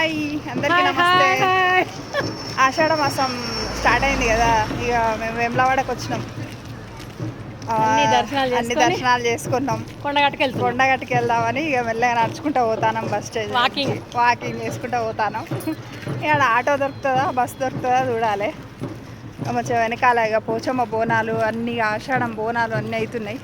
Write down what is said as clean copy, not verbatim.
Hi అందరికీ నమస్తే. ఆషాఢ మాసం స్టార్ట్ అయింది కదా, ఇక మేము వేములవాడకు వచ్చినాం. అన్ని దర్శనాలు చేసుకున్నాం. కొండగట్టుకి వెళ్దామని ఇక మెల్లగా నడుచుకుంటూ పోతాను. బస్ స్టేజ్ వాకింగ్ చేసుకుంటూ పోతాను. ఇక్కడ ఆటో దొరుకుతుందా బస్ దొరుకుతుందా చూడాలి. మంచిగా వెనకాల ఇక పోచమ్మ బోనాలు అన్నీ, ఆషాఢం బోనాలు అన్నీ అవుతున్నాయి.